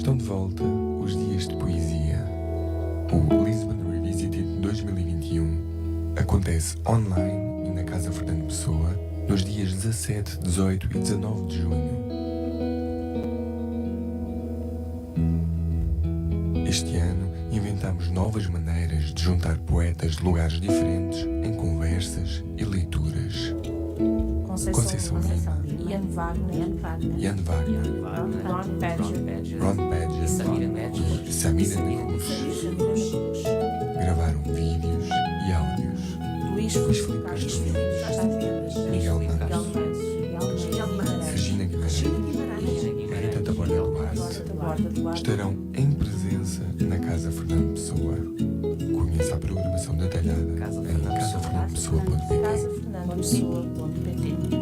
Estão de volta os dias de poesia. O Lisbon Revisited 2021 acontece online e na Casa Fernando Pessoa nos dias 17, 18 e 19 de junho. Este ano inventamos novas maneiras de juntar poetas de lugares diferentes em conversas e leituras. Conceição Lima, Jan Wagner, Ron Badger e Samira gravaram vídeos e áudios. Luís Felipe Cardoso, Miguel-Manso, Regina Guimarães e Tata Borda Duarte estarão em presença na Casa Fernando Pessoa. Conheça a programação detalhada em casafernandopessoa.pt.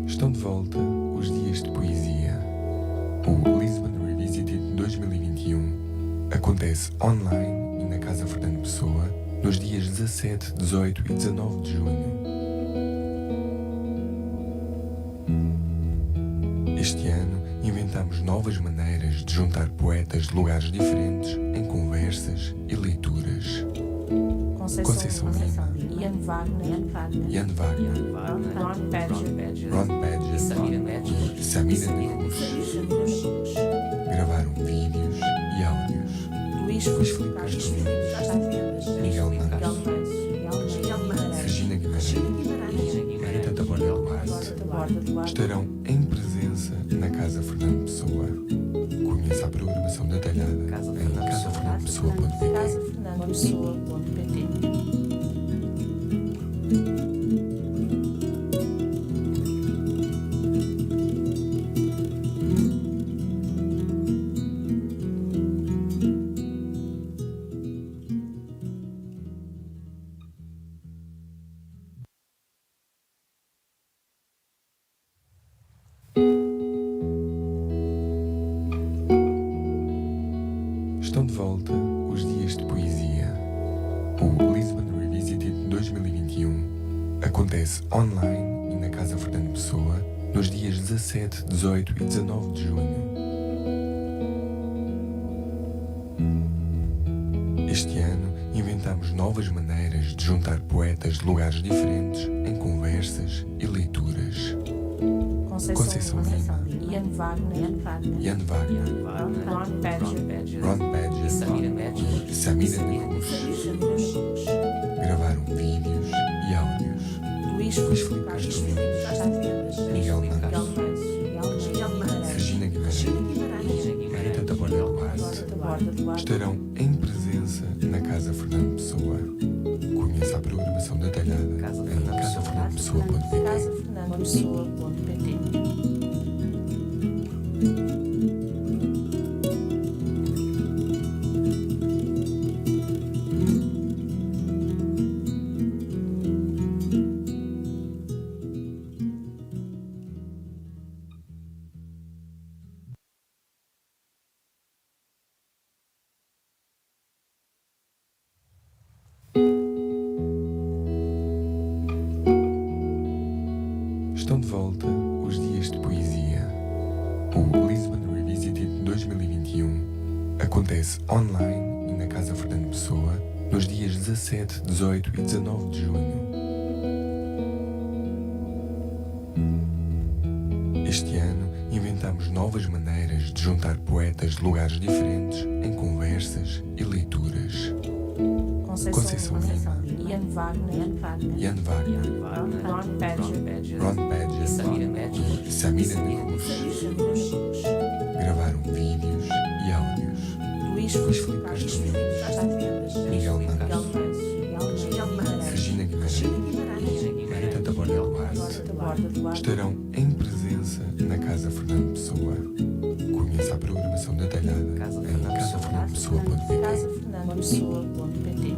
Estão de volta os dias de poesia. O Lisbon Revisited 2021 acontece online e na Casa Fernando Pessoa nos dias 17, 18 e 19 de junho. Este ano inventamos novas maneiras de juntar poetas de lugares diferentes em conversas e leituras. Conceição Lima, Jan Wagner, Ron Badger e Samira gravaram vídeos e áudios. Luís Felipe Cardoso, Miguel-Manso, Regina Guimarães e Tata Borda Duarte estarão em presença na Casa Fernando Pessoa. Conheça a programação detalhada em casafernandopessoa.pt. Estão de volta os dias de poesia. O Lisbon Revisited 2021 acontece online e na Casa Fernando Pessoa nos dias 17, 18 e 19 de junho. Este ano inventamos novas maneiras de juntar poetas de lugares diferentes em conversas e leituras. Conceição Lima, Jan Wagner, Ron Badger e Samira gravaram vídeos e áudios. Luís Felipe Cardoso, Miguel-Manso, Regina Guimarães e Tata Borda Duarte estarão em presença na Casa Fernando Pessoa. Conheça a programação detalhada em casafernandopessoa.pt. Estão de volta os dias de poesia. O Lisbon Revisited 2021 acontece online e na Casa Fernando Pessoa nos dias 17, 18 e 19 de junho. Este ano inventamos novas maneiras de juntar poetas de lugares diferentes em conversas e leituras. Conceição Lima, Jan Wagner, Ron Badger e Samira gravaram vídeos e áudios. Luís Felipe Cardoso, Miguel-Manso, Regina Guimarães e Tata Borda Duarte estarão em presença na Casa Fernando Pessoa. Conheça a programação detalhada em casafernandopessoa.pt.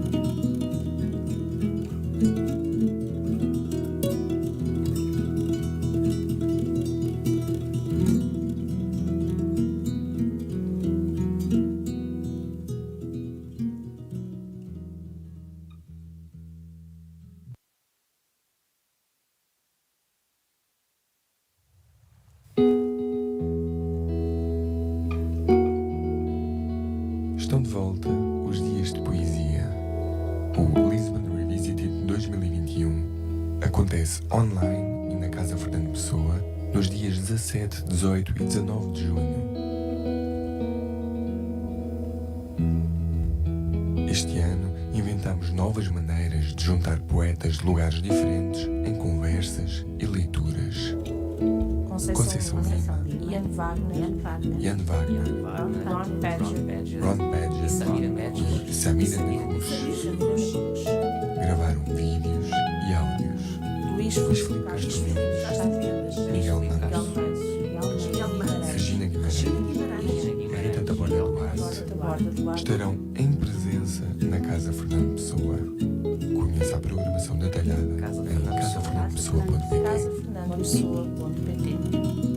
Instituto 2021 acontece online e na Casa Fernando Pessoa nos dias 17, 18 e 19 de junho. Este ano inventamos novas maneiras de juntar poetas de lugares diferentes em conversas e leituras. Conceição Lima, Jan Wagner, Jan Wagner, Ron Badger e Samira da Cruz gravaram vídeos e áudios. Luís Filipe Castelhano, Miguel-Manso, Regina Guimarães e Rita Borda Duarte estarão em presença na Casa Fernando Pessoa. Conheça a programação detalhada em casafernandopessoa.pt. casafernandopessoa.pt.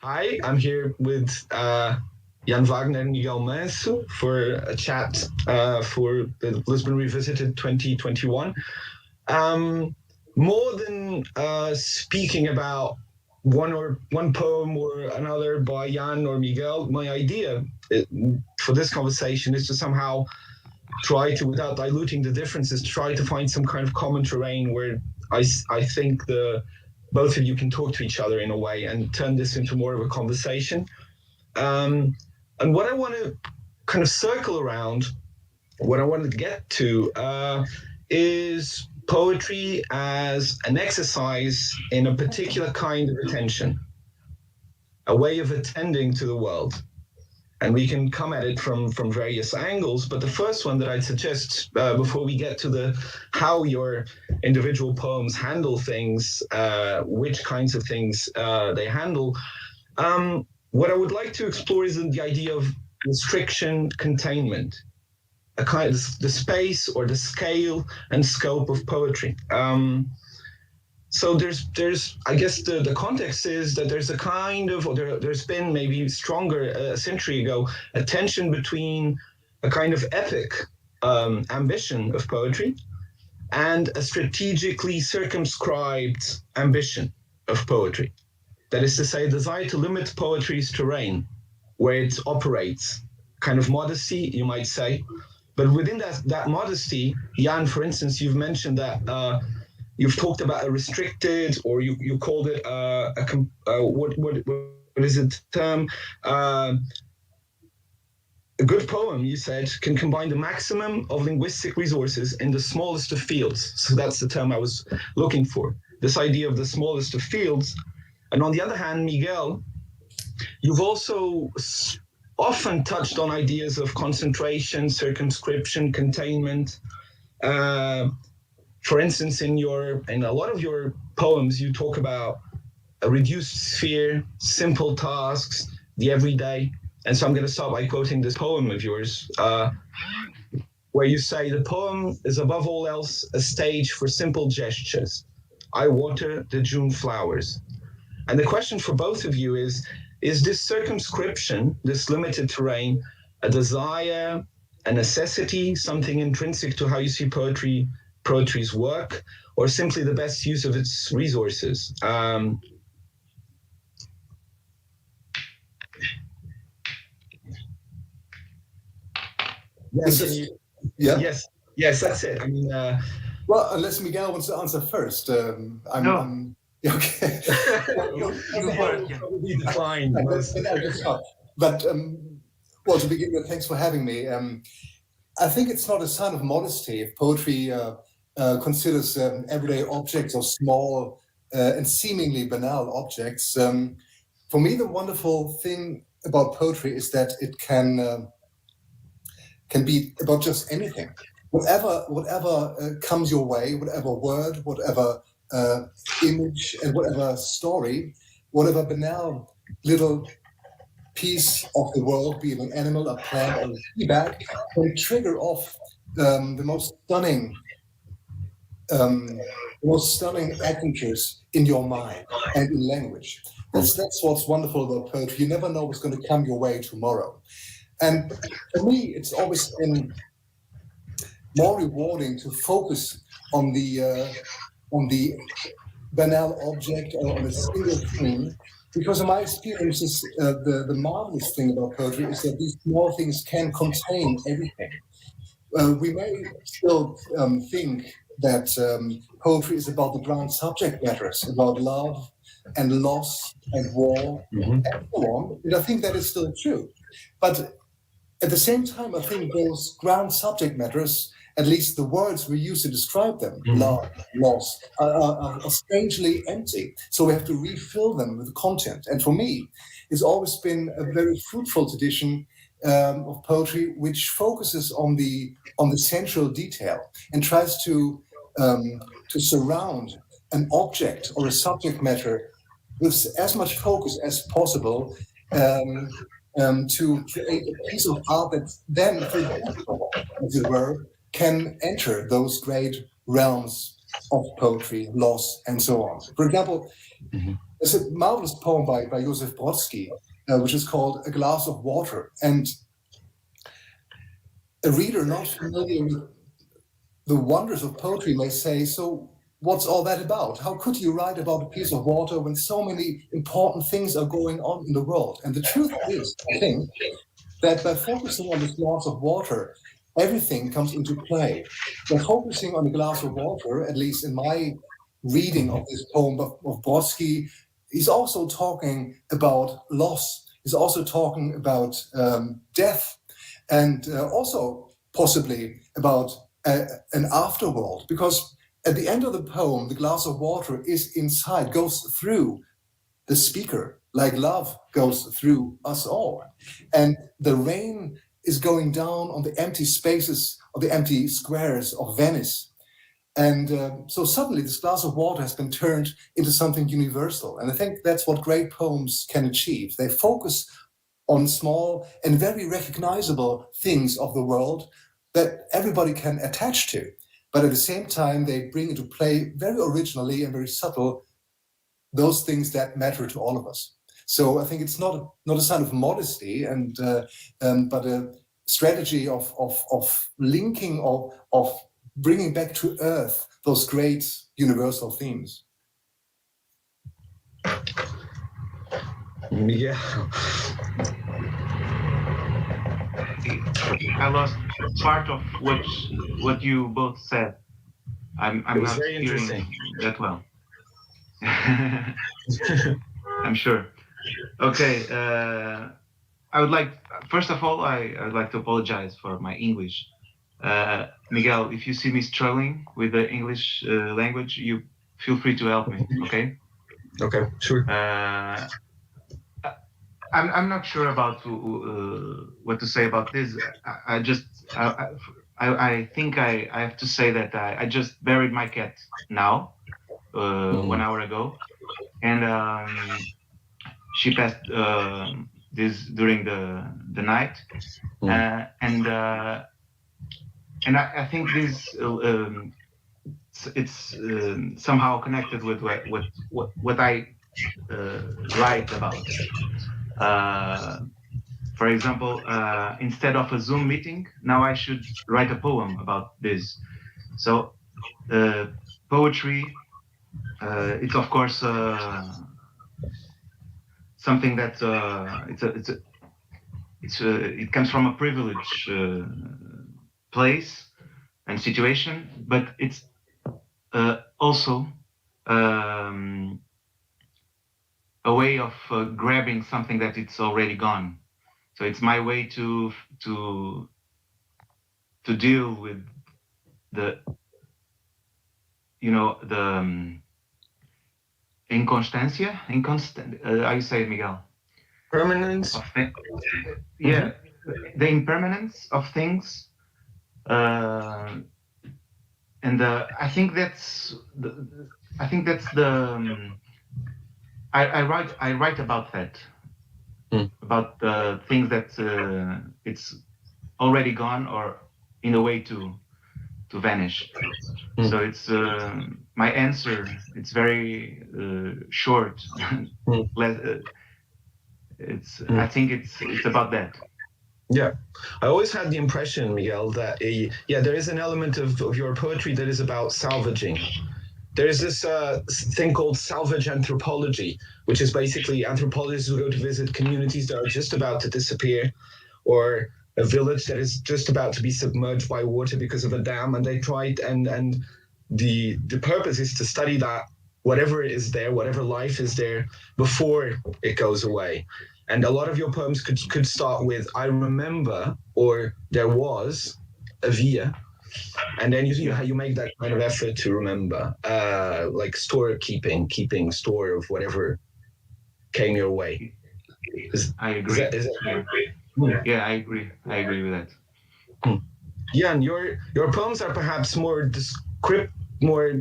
Hi, I'm here with Jan Wagner and Miguel-Manso for a chat for the Lisbon Revisited 2021. More than speaking about one poem or another by Jan or Miguel, my idea for this conversation is to somehow try to, without diluting the differences, try to find some kind of common terrain where I think both of you can talk to each other in a way and turn this into more of a conversation. And what I want to kind of circle around, what I want to get to is poetry as an exercise in a particular kind of attention, a way of attending to the world. And we can come at it from various angles, but the first one that I'd suggest before we get to the how your individual poems handle things, which kinds of things they handle, what I would like to explore is the idea of restriction, containment, a kind of the space or the scale and scope of poetry. So there's I guess the context is that there's a kind of, or there's been maybe stronger a century ago, a tension between a kind of epic ambition of poetry and a strategically circumscribed ambition of poetry. That is to say, a desire to limit poetry's terrain, where it operates, kind of modesty, you might say. But within that modesty, Jan, for instance, you've mentioned that you've talked about a restricted, or you called it what is it term? A good poem, you said, can combine the maximum of linguistic resources in the smallest of fields. So that's the term I was looking for. This idea of the smallest of fields. And on the other hand, Miguel, you've also often touched on ideas of concentration, circumscription, containment. For instance, in a lot of your poems, you talk about a reduced sphere, simple tasks, the everyday. And so I'm going to start by quoting this poem of yours, where you say, the poem is above all else a stage for simple gestures. I water the June flowers. And the question for both of you is this circumscription, this limited terrain, a desire, a necessity, something intrinsic to how you see poetry's work, or simply the best use of its resources? Yes, that's it. I mean, well, unless Miguel wants to answer first, I'm okay. Probably declined. But well, to begin with, thanks for having me. I think it's not a sign of modesty if poetry considers everyday objects or small and seemingly banal objects. For me, the wonderful thing about poetry is that it can be about just anything. Whatever comes your way, whatever word, whatever image, and whatever story, whatever banal little piece of the world, be it an animal, a plant, or a tea bag, can trigger off the most stunning the most stunning adventures in your mind and in language. That's what's wonderful about poetry. You never know what's going to come your way tomorrow. And for me, it's always been more rewarding to focus on the banal object or on a single thing, because in my experiences, the marvelous thing about poetry is that these small things can contain everything. We may still think that poetry is about the grand subject matters, about love and loss and war and so on. And I think that is still true. But at the same time, I think those ground subject matters, at least the words we use to describe them, love, loss, are strangely empty. So we have to refill them with content. And for me, it's always been a very fruitful tradition of poetry, which focuses on the central detail and tries to surround an object or a subject matter with as much focus as possible, to create a piece of art that then, as it were, can enter those great realms of poetry, loss, and so on. For example, there's a marvelous poem by Josef Brodsky, which is called A Glass of Water. And a reader not familiar with the wonders of poetry may say, so what's all that about? How could you write about a piece of water when so many important things are going on in the world? And the truth is, I think, that by focusing on this glass of water, everything comes into play. By focusing on a glass of water, at least in my reading of this poem of Brodsky, he's also talking about loss. He's also talking about death, and also possibly about an afterworld, because at the end of the poem, the glass of water is inside, goes through the speaker, like love goes through us all. And the rain is going down on the empty spaces or the empty squares of Venice. And so suddenly this glass of water has been turned into something universal. And I think that's what great poems can achieve. They focus on small and very recognizable things of the world that everybody can attach to. But at the same time, they bring into play very originally and very subtle those things that matter to all of us. So I think it's not a sign of modesty, but a strategy of linking, of bringing back to earth those great universal themes. Yeah. I lost part of what you both said. I'm not hearing that well. I'm sure. Okay. I would like, first of all, I would like to apologize for my English. Miguel, if you see me struggling with the English language, you feel free to help me. Okay. Okay. Sure. I'm not sure about what to say about this. I think I have to say that I just buried my cat now, 1 hour ago, and she passed this during the night, and I think this it's somehow connected with what I write about. For example, instead of a Zoom meeting, now I should write a poem about this. So poetry, it's of course something that it comes from a privileged place and situation, but it's also a way of grabbing something that it's already gone. So it's my way to deal with the inconstant. How you say it, Miguel? Permanence. Yeah, the impermanence of things, and I think that's the. I write about that, about the things that it's already gone or in a way to vanish. So it's my answer. It's very short. I think it's about that. Yeah, I always had the impression, Miguel, that there is an element of your poetry that is about salvaging. There is this thing called salvage anthropology, which is basically anthropologists who go to visit communities that are just about to disappear, or a village that is just about to be submerged by water because of a dam, and they try and the purpose is to study that whatever is there, whatever life is there before it goes away. And a lot of your poems could start with "I remember" or "there was a via," and then you make that kind of effort to remember, like keeping store of whatever came your way. I agree. Is that Yeah, I agree. I agree with that. Jan, your poems are perhaps more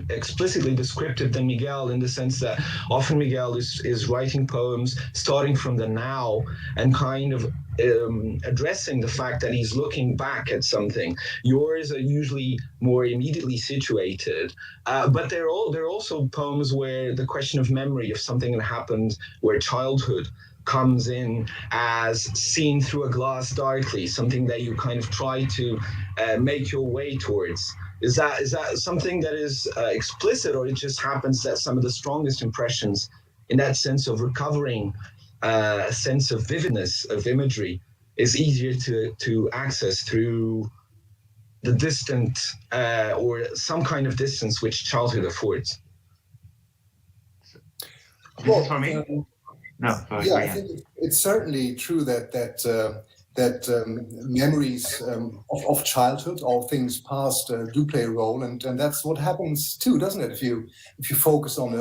explicitly descriptive than Miguel, in the sense that often Miguel is writing poems starting from the now and kind of addressing the fact that he's looking back at something. Yours are usually more immediately situated, but they're also poems where the question of memory of something that happened, where childhood comes in as seen through a glass darkly, something that you kind of try to make your way towards. Is that something that is explicit, or it just happens that some of the strongest impressions in that sense of recovering a sense of vividness of imagery is easier to access through the distant or some kind of distance which childhood affords? This is for me? No, yeah, I think it's certainly true that memories of childhood, all things past, do play a role, and that's what happens too, doesn't it? If you focus on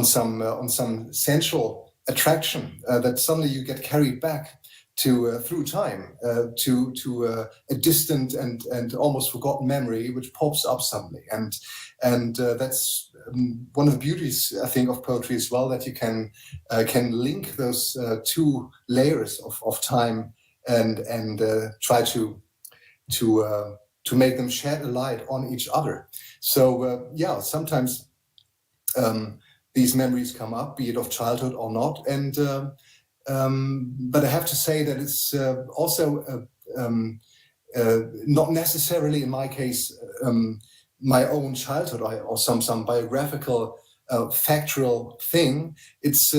some sensual attraction, that suddenly you get carried back to through time to a distant and almost forgotten memory which pops up suddenly, and that's one of the beauties, I think, of poetry as well, that you can link those two layers of time and try to make them shed a light on each other. So sometimes these memories come up, be it of childhood or not, and but I have to say that it's also not necessarily in my case my own childhood or some biographical factual thing. It's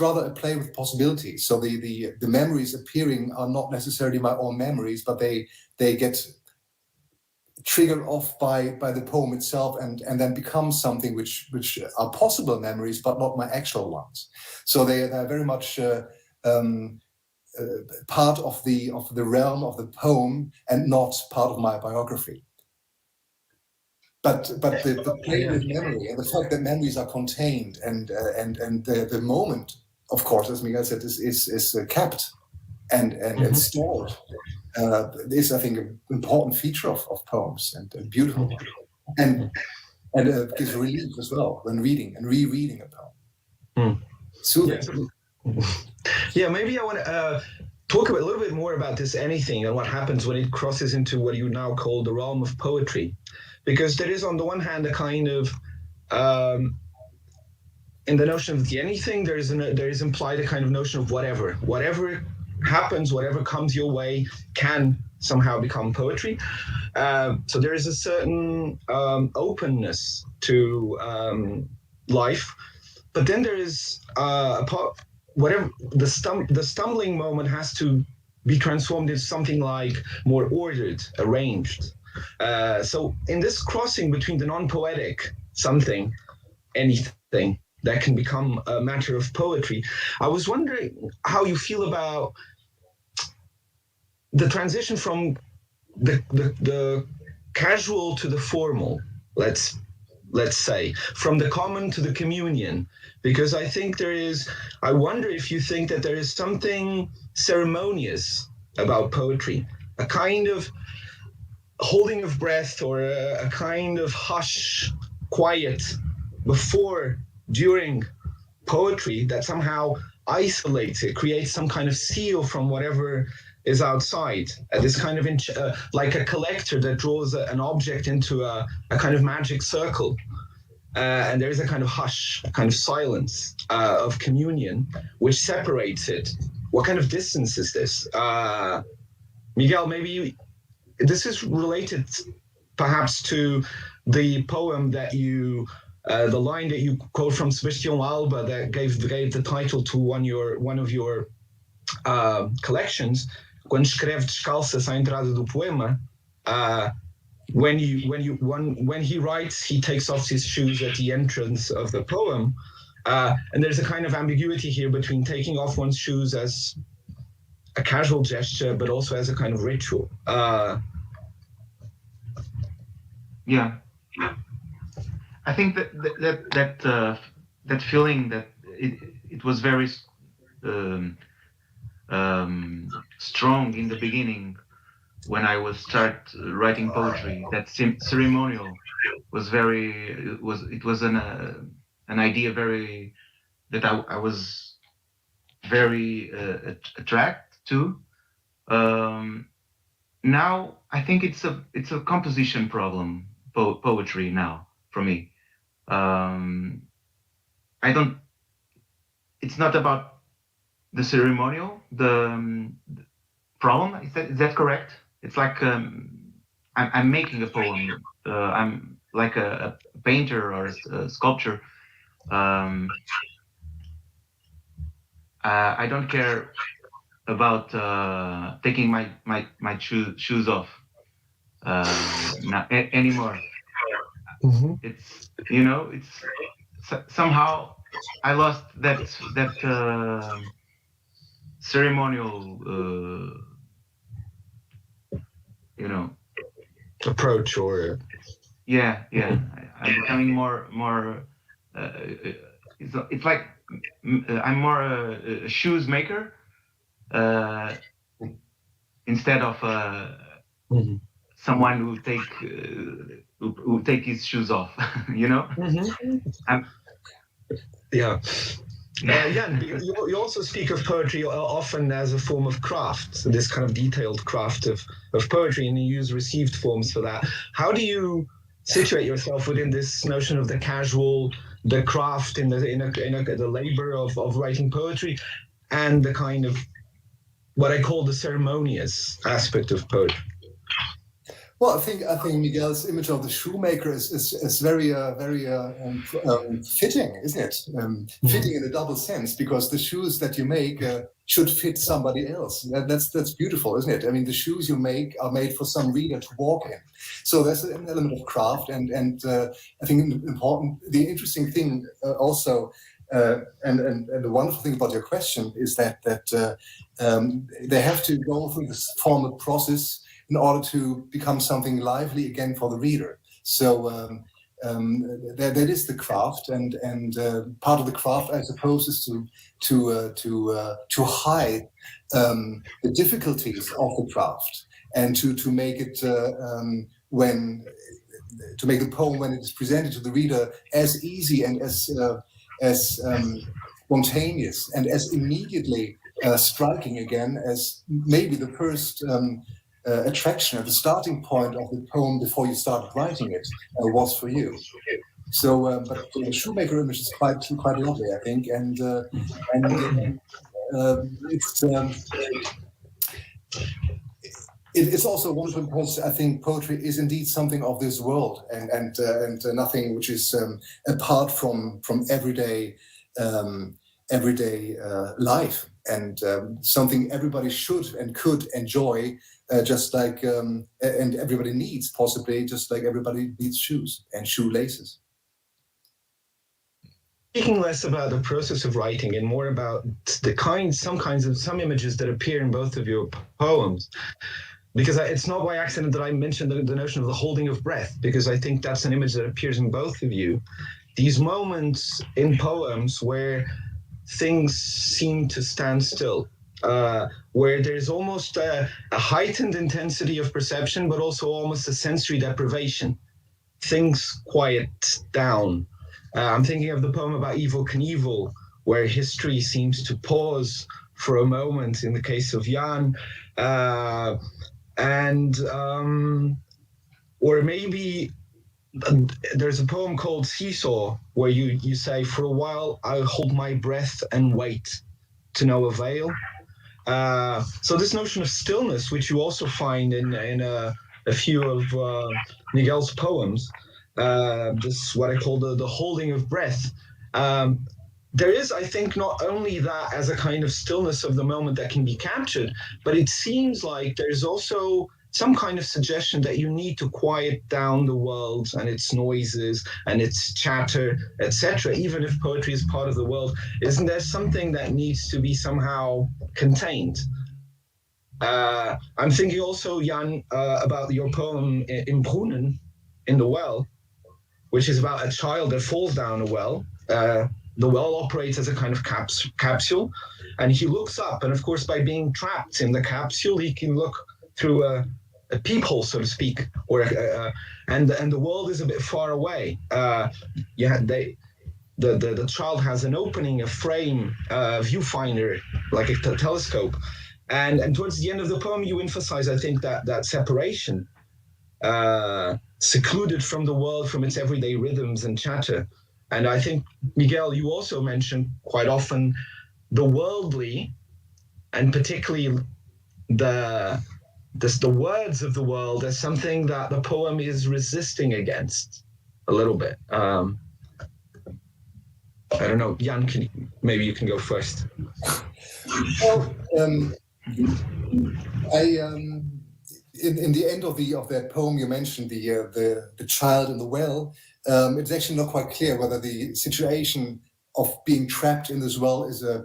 rather a play with possibilities. So the memories appearing are not necessarily my own memories, but they get triggered off by the poem itself and then become something which are possible memories, but not my actual ones. So they're very much part of the realm of the poem and not part of my biography. But the play with memory and the fact that memories are contained and the moment, of course, as Miguel said, is kept and stored, is, I think, an important feature of poems and beautiful one. And gives relief as well when reading and rereading a poem. Soothing. Yeah, maybe I want to talk a little bit more about this anything and what happens when it crosses into what you now call the realm of poetry. Because there is, on the one hand, a kind of, in the notion of the anything, there is implied a kind of notion of whatever happens, whatever comes your way can somehow become poetry. So there is a certain openness to life, but then there is whatever the stumbling moment has to be transformed into something like more ordered, arranged. So in this crossing between the non-poetic something, anything that can become a matter of poetry, I was wondering how you feel about the transition from the casual to the formal, let's say, from the common to the communion, because I wonder if you think that there is something ceremonious about poetry, a kind of holding of breath or a kind of hush, quiet before, during poetry that somehow isolates it, creates some kind of seal from whatever is outside. This kind of like a collector that draws an object into a kind of magic circle. And there is a kind of hush, a kind of silence of communion, which separates it. What kind of distance is this? Miguel, maybe this is related perhaps to the poem that you, the line that you quote from Sebastião Alba that gave the title to one of your collections. Quando escreve descalça à entrada do poema, when he writes, he takes off his shoes at the entrance of the poem, and there's a kind of ambiguity here between taking off one's shoes as a casual gesture, but also as a kind of ritual. Yeah, I think that feeling that it was very strong in the beginning when I was start writing poetry. That ceremonial was an idea that I was very attracted to. Now I think it's a composition problem, poetry now for me. It's not about the ceremonial, the problem. Is that correct? It's like I'm making a poem. I'm like a painter or a sculptor. I don't care about taking my shoes off anymore. Mm-hmm. It's somehow I lost that ceremonial approach, or yeah. I'm becoming more it's like I'm more a shoes maker instead of someone who take his shoes off. Mm-hmm. Jan, you also speak of poetry often as a form of craft, this kind of detailed craft of poetry, and you use received forms for that. How do you situate yourself within this notion of the casual, the craft, in the labor of writing poetry, and the kind of what I call the ceremonious aspect of poetry? Well, I think Miguel's image of the shoemaker is very fitting, isn't it? Fitting in a double sense, because the shoes that you make should fit somebody else. That's beautiful, isn't it? I mean, the shoes you make are made for some reader to walk in. So there's an element of craft, and I think the interesting thing also, and the wonderful thing about your question is that they have to go through this formal process in order to become something lively again for the reader. So that is the craft, and part of the craft, I suppose, is to hide the difficulties of the craft, and to make it to make the poem, when it is presented to the reader, as easy and as spontaneous and as immediately striking again as maybe the first attraction at the starting point of the poem before you started writing it was for you. So, but the shoemaker image is quite lovely, I think, and it's also wonderful because I think poetry is indeed something of this world, and nothing which is apart from everyday life, and something everybody should and could enjoy. Just like, and everybody needs, possibly, just like everybody needs shoes and shoelaces. Speaking less about the process of writing and more about some images that appear in both of your poems, because it's not by accident that I mentioned the notion of the holding of breath, because I think that's an image that appears in both of you. These moments in poems where things seem to stand still. Where there's almost a heightened intensity of perception, but also almost a sensory deprivation. Things quiet down. I'm thinking of the poem about Evel Knievel, where history seems to pause for a moment in the case of Jan. Or maybe there's a poem called Seesaw, where you say, for a while I'll hold my breath and wait to no avail. So this notion of stillness, which you also find in a few of Miguel's poems, this what I call the holding of breath. There is, I think, not only that as a kind of stillness of the moment that can be captured, but it seems like there's also some kind of suggestion that you need to quiet down the world and its noises and its chatter, etc. Even if poetry is part of the world, isn't there something that needs to be somehow contained? I'm thinking also, Jan, about your poem in Brunnen, in the well, which is about a child that falls down a well. The well operates as a kind of capsule, and he looks up, and of course, by being trapped in the capsule, he can look through a peephole, so to speak, or and the world is a bit far away. The child has an opening, a frame, a viewfinder, like a telescope, and towards the end of the poem, you emphasize, I think, that separation, secluded from the world, from its everyday rhythms and chatter. And I think, Miguel, you also mentioned quite often the worldly, and particularly the words of the world as something that the poem is resisting against a little bit. I don't know, Jan, maybe you can go first. Well, in the end of that poem, you mentioned the child in the well. It's actually not quite clear whether the situation of being trapped in this well is a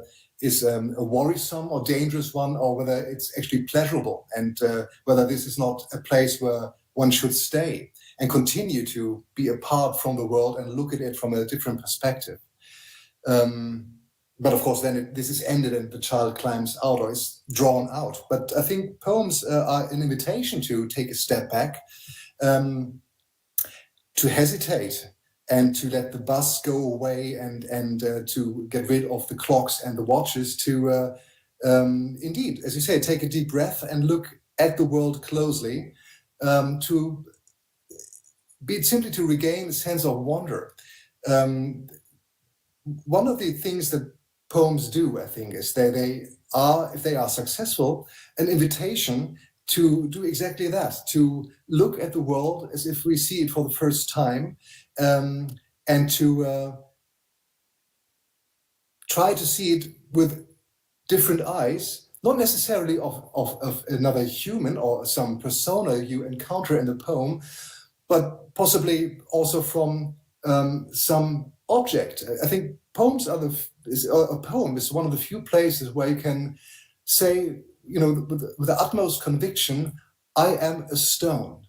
worrisome or dangerous one, or whether it's actually pleasurable, and whether this is not a place where one should stay and continue to be apart from the world and look at it from a different perspective. But of course, then this is ended and the child climbs out or is drawn out. But I think poems are an invitation to take a step back, to hesitate, and to let the bus go away, and to get rid of the clocks and the watches, to indeed, as you say, take a deep breath and look at the world closely, to be simply to regain a sense of wonder. One of the things that poems do, I think, is that they are, if they are successful, an invitation to do exactly that, to look at the world as if we see it for the first time, and to try to see it with different eyes, not necessarily of another human or some persona you encounter in the poem, but possibly also from some object. I think poems are a poem is one of the few places where you can say, with the utmost conviction, I am a stone.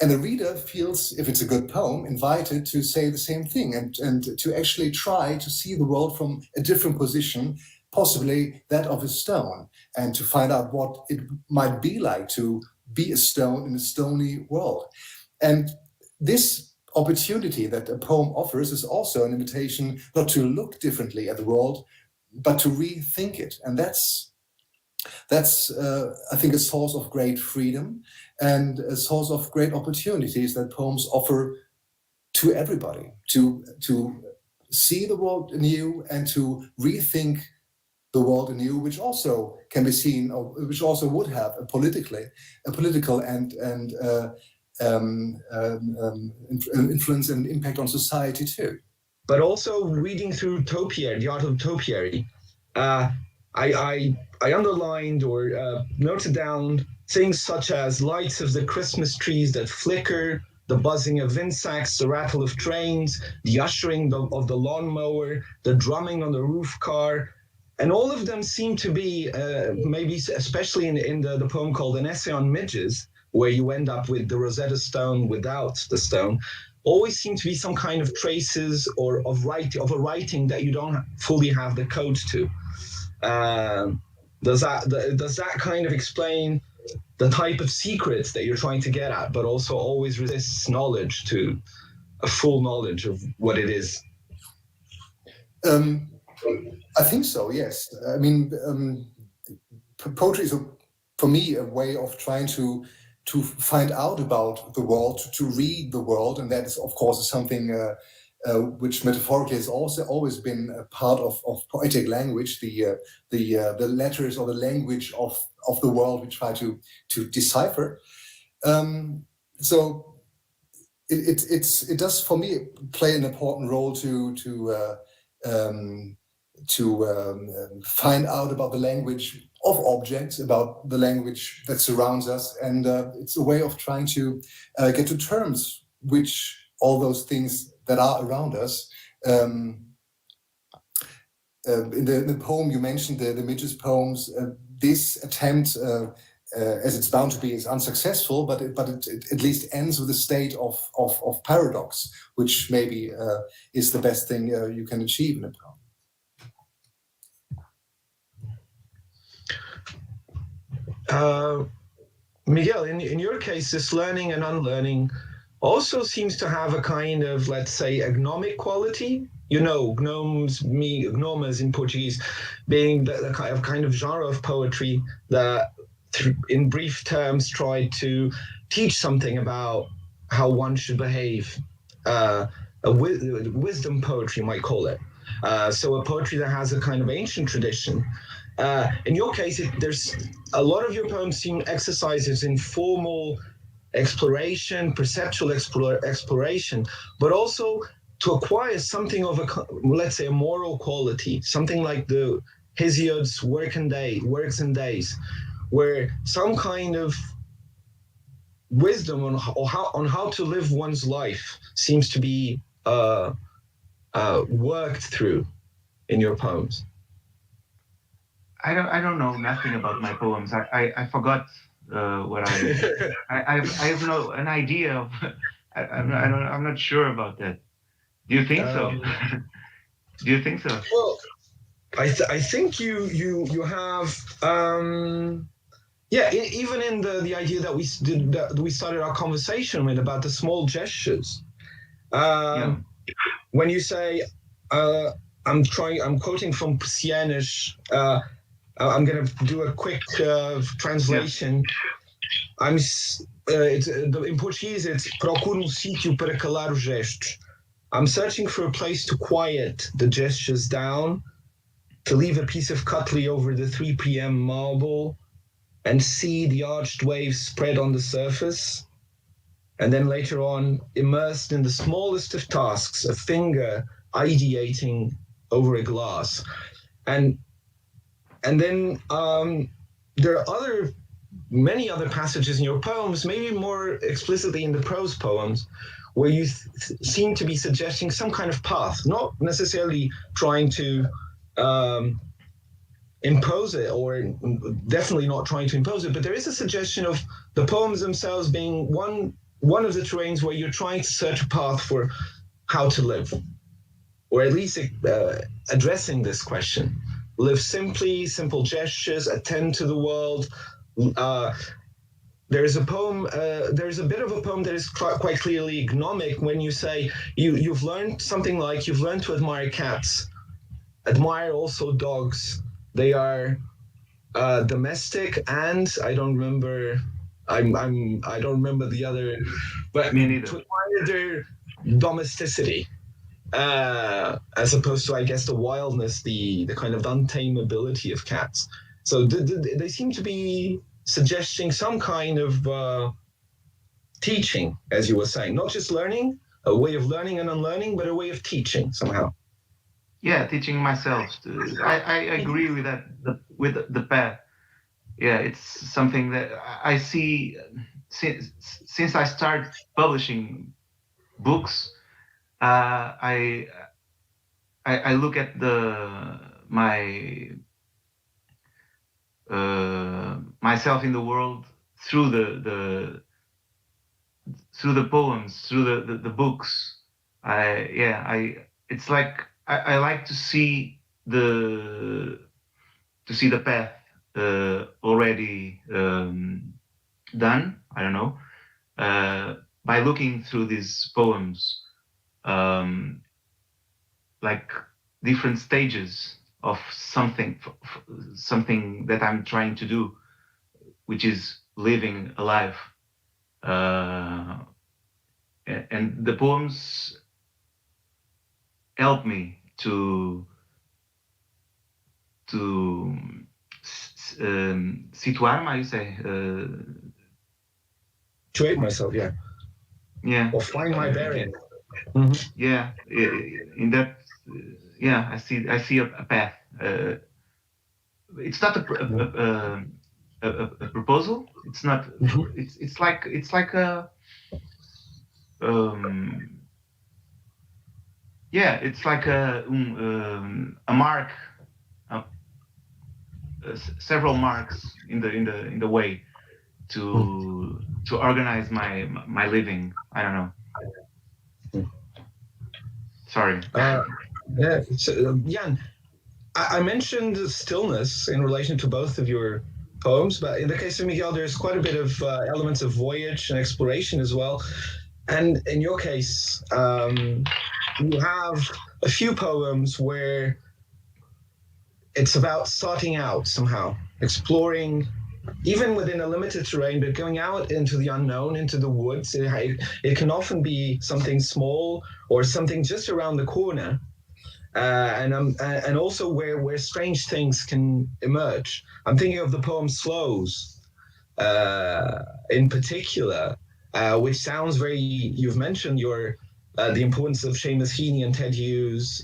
And the reader feels, if it's a good poem, invited to say the same thing, and to actually try to see the world from a different position, possibly that of a stone, and to find out what it might be like to be a stone in a stony world. And this opportunity that a poem offers is also an invitation not to look differently at the world, but to rethink it. And that's I think, a source of great freedom and a source of great opportunities that poems offer to everybody, to see the world anew and to rethink the world anew, which also can be seen, or which also would have a political and influence and impact on society too. But also reading through topiary, the art of topiary, I underlined or noted down things such as lights of the Christmas trees that flicker, the buzzing of insects, the rattle of trains, the ushering of the lawnmower, the drumming on the roof car. And all of them seem to be, maybe especially in the poem called An Essay on Midges, where you end up with the Rosetta Stone without the stone, always seem to be some kind of traces or of a writing that you don't fully have the code to. Does that kind of explain the type of secrets that you're trying to get at, but also always resists knowledge, to a full knowledge of what it is? I think so, yes. I mean, poetry is for me, a way of trying to find out about the world, to read the world, and that is, of course, something which metaphorically has also always been a part of poetic language. The letters or the language of the world we try to decipher. So it does, for me, play an important role to find out about the language of objects, about the language that surrounds us, and it's a way of trying to get to terms which all those things that are around us. In the poem you mentioned, the Midge's poems, this attempt, as it's bound to be, is unsuccessful, but it at least ends with a state of paradox, which maybe is the best thing you can achieve in a poem. Miguel, in your case, this learning and unlearning also seems to have a kind of, let's say, agnomic quality. You know, gnomes in Portuguese, being the kind of genre of poetry that, in brief terms, tried to teach something about how one should behave. A wisdom poetry, you might call it. So a poetry that has a kind of ancient tradition. In your case, there's a lot of your poems seem exercises in formal exploration, perceptual exploration, but also to acquire something of let's say, a moral quality, something like the Hesiod's Works and Days, where some kind of wisdom on how to live one's life seems to be worked through in your poems. I don't know nothing about my poems. I forgot what I have an idea of. I'm not sure about that. Do you think so? Do you think so? Well, I think you have even in the idea that we started our conversation with about the small gestures. When you say I'm quoting from Sienisch. I'm going to do a quick translation. In Portuguese, it's procuro sítio para calar os gestos. I'm searching for a place to quiet the gestures down, to leave a piece of cutlery over the 3 p.m. marble and see the arched waves spread on the surface. And then later on, immersed in the smallest of tasks, a finger ideating over a glass. And then there are many other passages in your poems, maybe more explicitly in the prose poems, where you seem to be suggesting some kind of path, not necessarily trying to impose it, or definitely not trying to impose it, but there is a suggestion of the poems themselves being one of the terrains where you're trying to search a path for how to live, or at least addressing this question. Live simply, simple gestures, attend to the world. There's a poem. There's a bit of a poem that is quite clearly gnomic when you say you've learned something like you've learned to admire cats, admire also dogs. They are domestic, and I don't remember. I don't remember the other, but me neither. To admire their domesticity. As opposed to, I guess, the wildness, the kind of untamability of cats. So they seem to be suggesting some kind of teaching, as you were saying, not just learning, a way of learning and unlearning, but a way of teaching somehow. Yeah, teaching myself. I agree with that, with the path. Yeah, it's something that I see since I started publishing books. I look at myself in the world through the poems, through the books. It's like I like to see the path already done. I don't know, by looking through these poems. Like different stages of something that I'm trying to do. which is living a life. And the poems help me to situar, how you say? Situate myself, yeah. Yeah. Or find my bearing. Yeah, in that, yeah, I see a path. It's not a proposal. It's not. It's like a. Yeah, it's like a mark, several marks in the way to organize my living. I don't know. Sorry. Yeah, so, Jan, I mentioned stillness in relation to both of your poems, but in the case of Miguel, there's quite a bit of elements of voyage and exploration as well. And in your case, you have a few poems where it's about starting out somehow, exploring, even within a limited terrain, but going out into the unknown, into the woods. It can often be something small or something just around the corner, and also where strange things can emerge. I'm thinking of the poem Slows, in particular, which sounds very. You've mentioned the importance of Seamus Heaney and Ted Hughes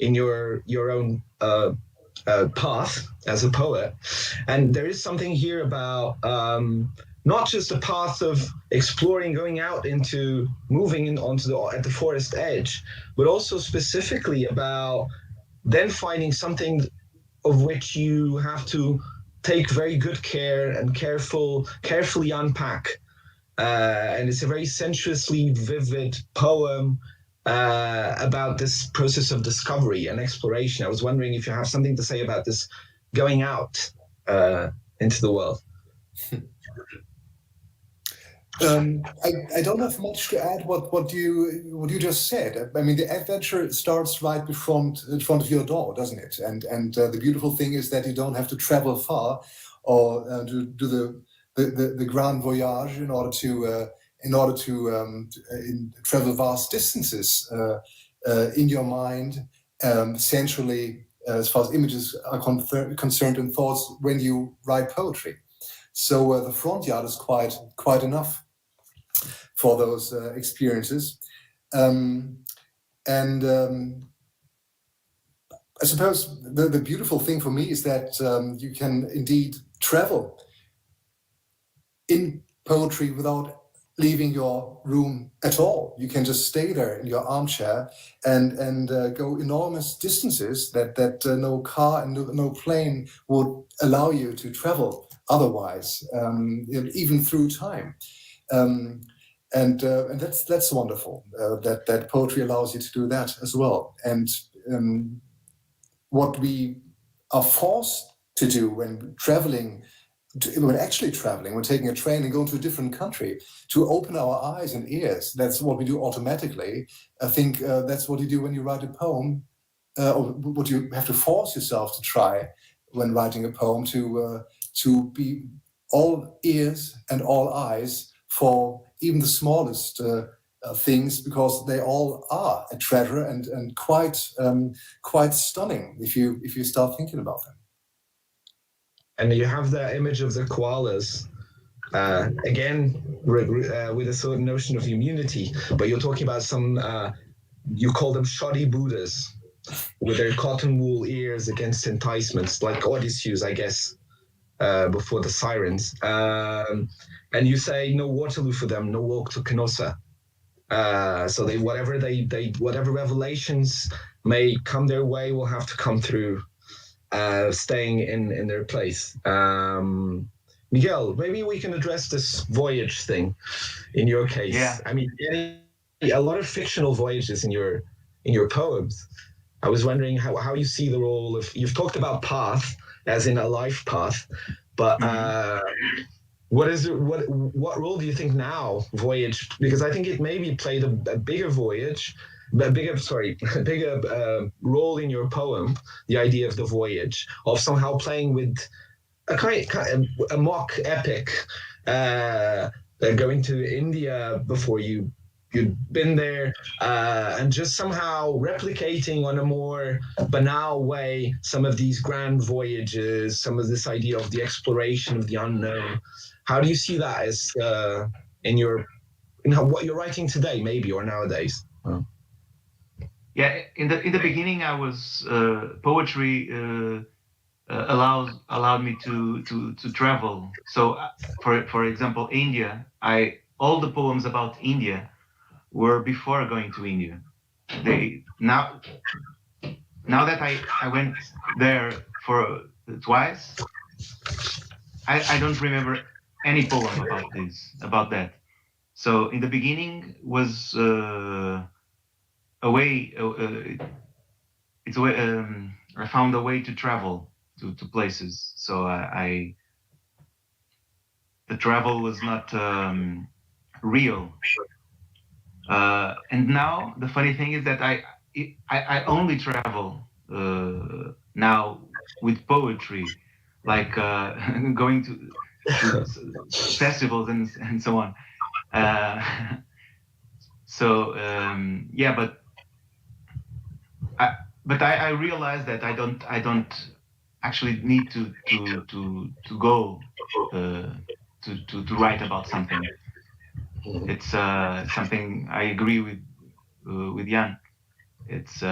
in your own path as a poet, and there is something here about not just a path of exploring, going out into moving at the forest edge, but also specifically about then finding something of which you have to take very good care and carefully unpack. And it's a very sensuously vivid poem about this process of discovery and exploration. I was wondering if you have something to say about this going out into the world. I don't have much to add what you just said. I mean, the adventure starts right in front of your door, doesn't it? And the beautiful thing is that you don't have to travel far or to do the grand voyage in order to travel vast distances in your mind, sensually, as far as images are concerned, and thoughts when you write poetry. So the front yard is quite enough for those experiences. And I suppose the beautiful thing for me is that you can indeed travel in poetry without leaving your room at all. You can just stay there in your armchair and go enormous distances that no car and no plane would allow you to travel otherwise, even through time. And that's wonderful, that poetry allows you to do that as well. And what we are forced to do when actually traveling, when taking a train and going to a different country, to open our eyes and ears. That's what we do automatically. I think that's what you do when you write a poem, or what you have to force yourself to try when writing a poem, to be all ears and all eyes for even the smallest things, because they all are a treasure and quite stunning if you start thinking about them. And you have the image of the koalas, again, with a certain notion of immunity, but you're talking about some, you call them shoddy Buddhas, with their cotton wool ears against enticements, like Odysseus, I guess, before the sirens. And you say no Waterloo for them, no walk to Canossa. So whatever revelations may come their way will have to come through staying in their place. Miguel, maybe we can address this voyage thing in your case. Yeah. I mean, a lot of fictional voyages in your poems. I was wondering how you see the role of, you've talked about path as in a life path, but what role do you think now voyage, because I think it maybe played a bigger role in your poem, the idea of the voyage, of somehow playing with a mock epic, going to India before you'd been there, and just somehow replicating on a more banal way some of these grand voyages, some of this idea of the exploration of the unknown. How do you see that as in what you're writing today, maybe, or nowadays? Oh. Yeah, in the beginning, I was poetry allowed me to travel. So, for example, India. All the poems about India were before going to India. Now that I went there for twice, I don't remember any poem about that. So in the beginning was a way. It's a way. I found a way to travel to places. So the travel was not real. And now the funny thing is that I only travel now with poetry, like going to festivals and so on. But I realized that I don't actually need to go to write about something. It's something I agree with Jan. It's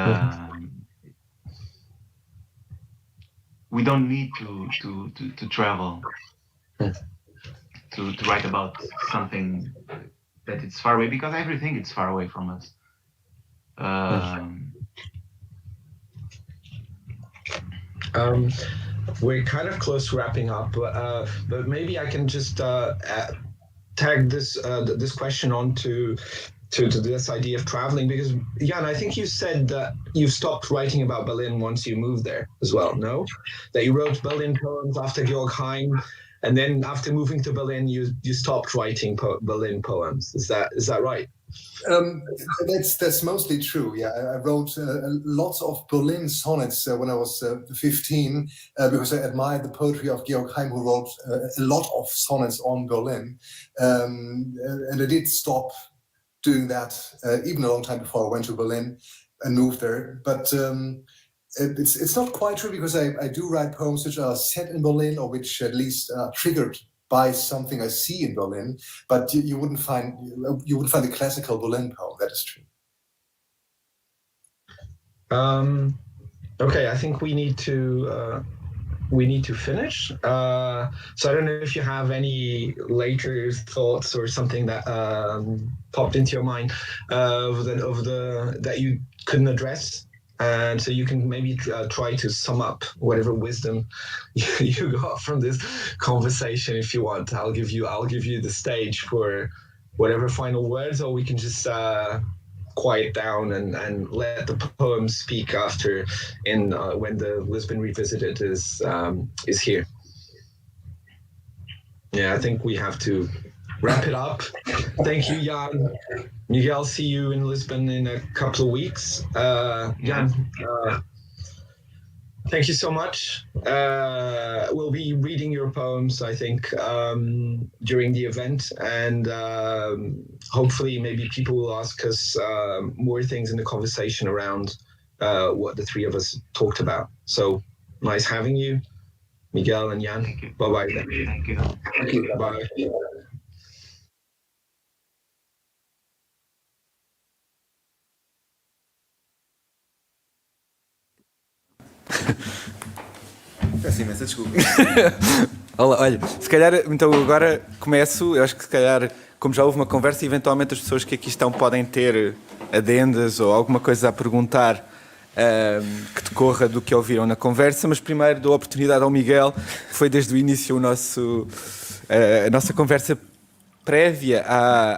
we don't need to travel to write about something that it's far away, because everything is far away from us. We're kind of close to wrapping up, but maybe I can just tag this question on to this idea of traveling, because Jan, I think you said that you stopped writing about Berlin once you moved there as well. No, that you wrote Berlin poems after Georg Heim, and then after moving to Berlin, you stopped writing Berlin poems. Is that right? That's mostly true. Yeah, I wrote lots of Berlin sonnets when I was 15, because I admired the poetry of Georg Heim, who wrote a lot of sonnets on Berlin. And I did stop doing that even a long time before I went to Berlin and moved there. But it's not quite true, because I do write poems which are set in Berlin, or which at least are triggered by something I see in Berlin, but you wouldn't find the classical Berlin poem. That is true. Okay, I think we need to finish. So I don't know if you have any later thoughts or something that popped into your mind that you couldn't address. And so you can maybe try to sum up whatever wisdom you got from this conversation, if you want. I'll give you the stage for whatever final words, or we can just quiet down and let the poem speak after, when the Lisbon Revisited is here. Yeah, I think we have to wrap it up. Thank you, Jan. Miguel, see you in Lisbon in a couple of weeks. Jan, thank you so much. We'll be reading your poems, I think, during the event, and hopefully maybe people will ask us more things in the conversation around what the three of us talked about. So nice having you, Miguel and Jan. Thank you. Bye-bye. Thank you. Thank you. Bye. Peço imensa desculpa. Olha, se calhar, então agora começo. Eu acho que se calhar, como já houve uma conversa, eventualmente as pessoas que aqui estão podem ter adendas ou alguma coisa a perguntar que decorra do que ouviram na conversa, mas primeiro dou a oportunidade ao Miguel, que foi desde o início a nossa conversa prévia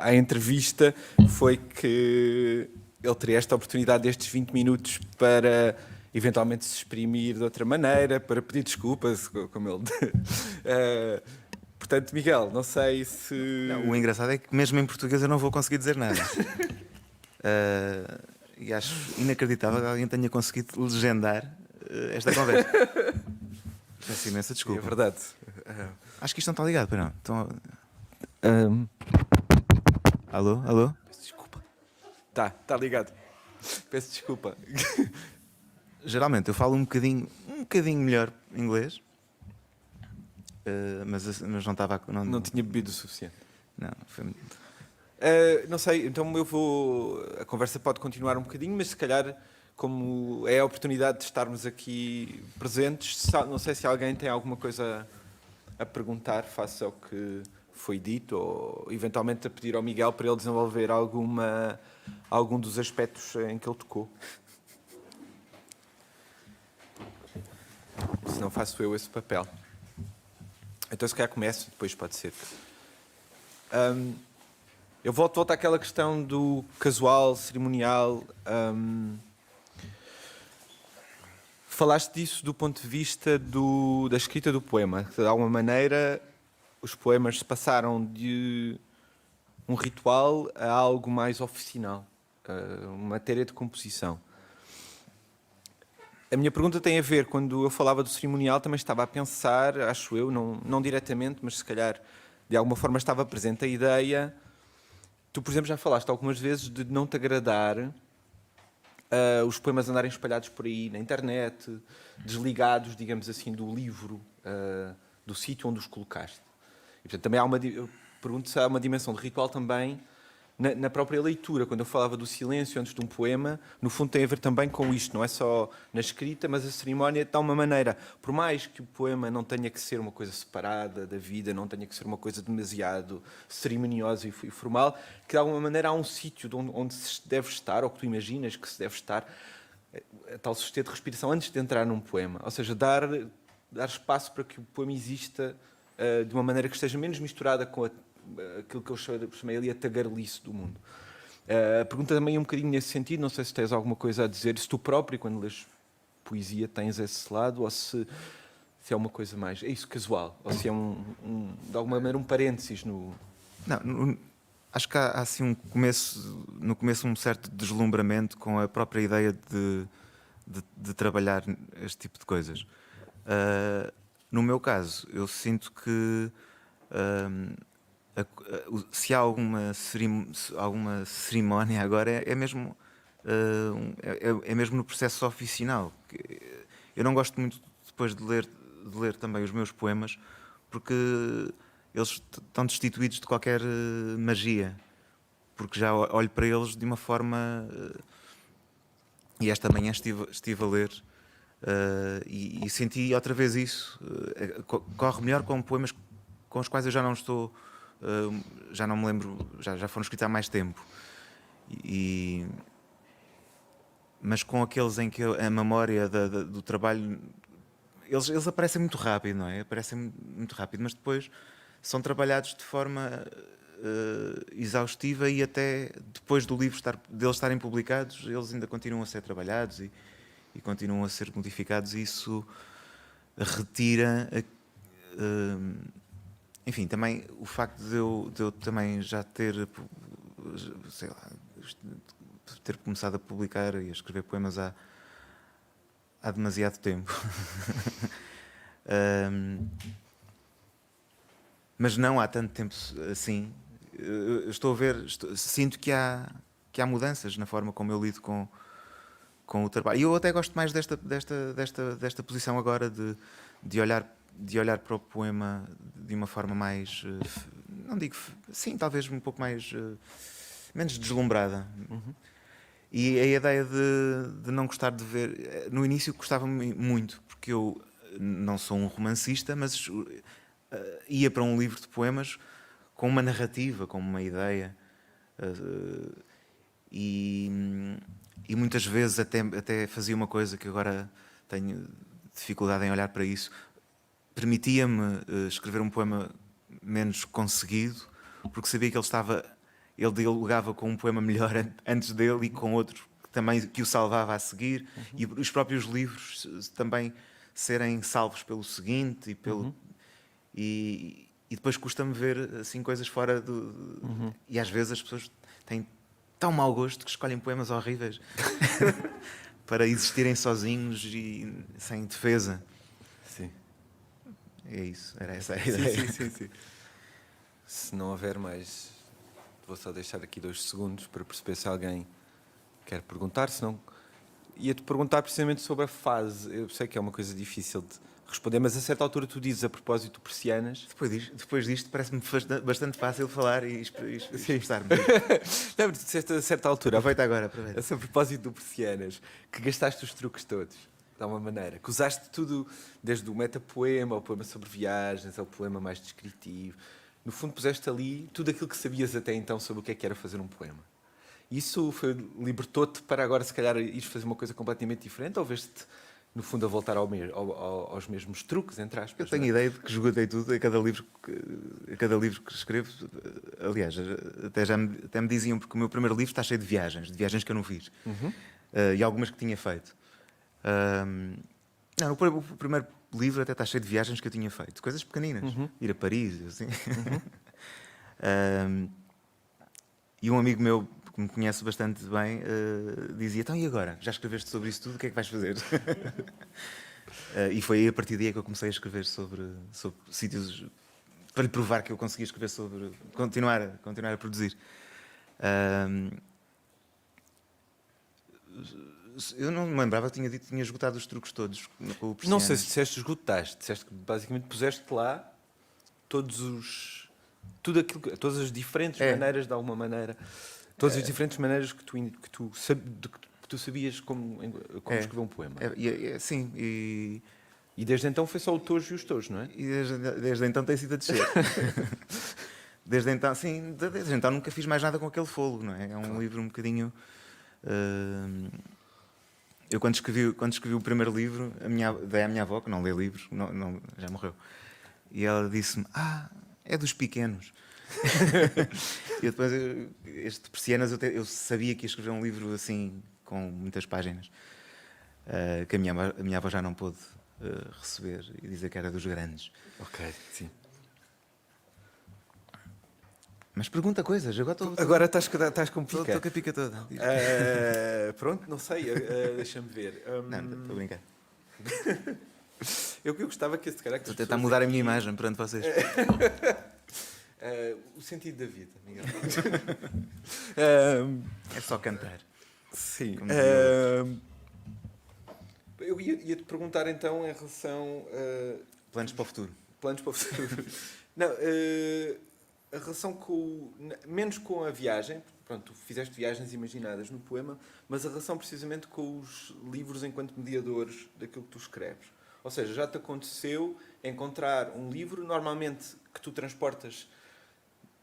à entrevista, foi que ele teria esta oportunidade destes 20 minutos para eventualmente se exprimir de outra maneira, para pedir desculpas, como ele... Portanto, Miguel, não sei se... Não, o engraçado é que mesmo em português eu não vou conseguir dizer nada. E acho inacreditável que alguém tenha conseguido legendar esta conversa. Peço imensa desculpa. É verdade. Acho que isto não está ligado, para não. Então... Um, Alô? Alô? peço desculpa. Está ligado. Peço desculpa. Geralmente eu falo um bocadinho melhor inglês, mas não estava... Não tinha bebido o suficiente. Não, foi... Não sei, então a conversa pode continuar um bocadinho, mas se calhar, como é a oportunidade de estarmos aqui presentes, não sei se alguém tem alguma coisa a perguntar face ao que foi dito, ou eventualmente a pedir ao Miguel para ele desenvolver algum dos aspectos em que ele tocou. Se não faço eu esse papel. Então se calhar começo, depois pode ser. Eu volto àquela questão do casual, cerimonial. Falaste disso do ponto de vista da escrita do poema. De alguma maneira, os poemas se passaram de um ritual a algo mais oficinal, uma matéria de composição. A minha pergunta tem a ver, quando eu falava do cerimonial, também estava a pensar, acho eu, não diretamente, mas se calhar de alguma forma estava presente a ideia. Tu, por exemplo, já falaste algumas vezes de não te agradar os poemas andarem espalhados por aí na internet, desligados, digamos assim, do livro, do sítio onde os colocaste. E, portanto, também eu pergunto se há uma dimensão de ritual também na própria leitura. Quando eu falava do silêncio antes de um poema, no fundo tem a ver também com isto, não é só na escrita, mas a cerimónia de uma maneira, por mais que o poema não tenha que ser uma coisa separada da vida, não tenha que ser uma coisa demasiado cerimoniosa e formal, que de alguma maneira há um sítio onde se deve estar, ou que tu imaginas que se deve estar, a tal sujeito de respiração antes de entrar num poema. Ou seja, dar espaço para que o poema exista de uma maneira que esteja menos misturada com aquilo que eu chamei ali a tagarelice do mundo. A pergunta também é um bocadinho nesse sentido, não sei se tens alguma coisa a dizer, se tu próprio, quando lês poesia, tens esse lado, ou se é uma coisa mais, é isso, casual, ou se é de alguma maneira um parênteses no... Não, acho que há assim no começo um certo deslumbramento com a própria ideia de trabalhar este tipo de coisas. No meu caso, eu sinto que se há alguma cerimónia agora é mesmo no processo oficinal. Eu não gosto muito depois de ler também os meus poemas, porque eles estão destituídos de qualquer magia, porque já olho para eles de uma forma... E esta manhã estive a ler e senti outra vez isso. Corre melhor com poemas com os quais eu já não estou... já não me lembro, já foram escritos há mais tempo, mas com aqueles em que a memória do trabalho, eles aparecem muito rápido, não é? Aparecem muito rápido, mas depois são trabalhados de forma exaustiva, e até depois do livro deles estarem publicados, eles ainda continuam a ser trabalhados e continuam a ser modificados, e isso retira enfim, também o facto de eu também já ter, sei lá, ter começado a publicar e a escrever poemas há demasiado tempo. Mas não há tanto tempo assim. Eu estou a ver, sinto que há mudanças na forma como eu lido com o trabalho. E eu até gosto mais desta posição agora de olhar para o poema de uma forma mais, não digo, sim, talvez um pouco mais, menos deslumbrada. Uhum. E a ideia de não gostar de ver... No início gostava-me muito, porque eu não sou um romancista, mas ia para um livro de poemas com uma narrativa, com uma ideia. E muitas vezes até fazia uma coisa que agora tenho dificuldade em olhar para isso. Permitia-me escrever um poema menos conseguido, porque sabia que ele dialogava com um poema melhor antes dele e com outro que o salvava a seguir, e os próprios livros também serem salvos pelo seguinte e depois custa-me ver assim coisas fora do... E às vezes as pessoas têm tão mau gosto que escolhem poemas horríveis para existirem sozinhos e sem defesa. Sim. É isso, era essa a ideia. Sim. Se não houver mais, vou só deixar aqui 2 segundos para perceber se alguém quer perguntar, senão ia-te perguntar precisamente sobre a fase. Eu sei que é uma coisa difícil de responder, mas a certa altura tu dizes a propósito persianas. Depois disto parece-me bastante fácil falar e expressar-me. Não, mas disseste a certa altura, Aproveita. a propósito do persianas, que gastaste os truques todos, de alguma maneira, que usaste tudo, desde o metapoema, ao poema sobre viagens, ao poema mais descritivo. No fundo puseste ali tudo aquilo que sabias até então sobre o que era fazer um poema. Isso libertou-te para agora, se calhar, ires fazer uma coisa completamente diferente, ou veste-te, no fundo, a voltar aos mesmos truques, entre aspas? Eu tenho a ideia de que esgotei tudo a cada livro que escrevo. Aliás, até me diziam, porque o meu primeiro livro está cheio de viagens que eu não fiz. E algumas que tinha feito. Não, o primeiro livro até está cheio de viagens que eu tinha feito. Coisas pequeninas. Ir a Paris, assim. E um amigo meu, que me conhece bastante bem, dizia: então e agora? Já escreveste sobre isso tudo? O que é que vais fazer? E foi aí, a partir daí, que eu comecei a escrever sobre sítios, para lhe provar que eu conseguia escrever sobre... Continuar a produzir. Eu não me lembrava que tinha dito que tinha esgotado os truques todos com o Não sei se disseste esgotaste. Disseste que basicamente puseste lá todas as diferentes maneiras, de alguma maneira, todas as diferentes maneiras que tu sabias como escrever um poema. Sim, E desde então foi só o tojo e os tojos, não é? e desde então tem sido a descer. Desde então nunca fiz mais nada com aquele fogo, não é? É um livro um bocadinho... Eu quando escrevi o primeiro livro, dei à minha avó, que não lê livros, já morreu, e ela disse-me: é dos pequenos. E depois, este Persianas, eu sabia que ia escrever um livro assim, com muitas páginas, que a minha avó já não pôde receber e dizer que era dos grandes. Ok, sim. Mas pergunta coisas, Agora estás com estou pica. com a pica toda. Pronto, não sei, deixa-me ver. Não, estou a brincar. Eu gostava que este carácter... Estou a tentar mudar a minha imagem perante vocês. O sentido da vida, Miguel. É só cantar. Sim. Como dizia Eu ia-te perguntar então em relação... Planos para o futuro. Planos para o futuro. Não, a relação menos com a viagem, pronto, tu fizeste viagens imaginadas no poema, mas a relação precisamente com os livros enquanto mediadores daquilo que tu escreves. Ou seja, já te aconteceu encontrar um livro, normalmente, que tu transportas,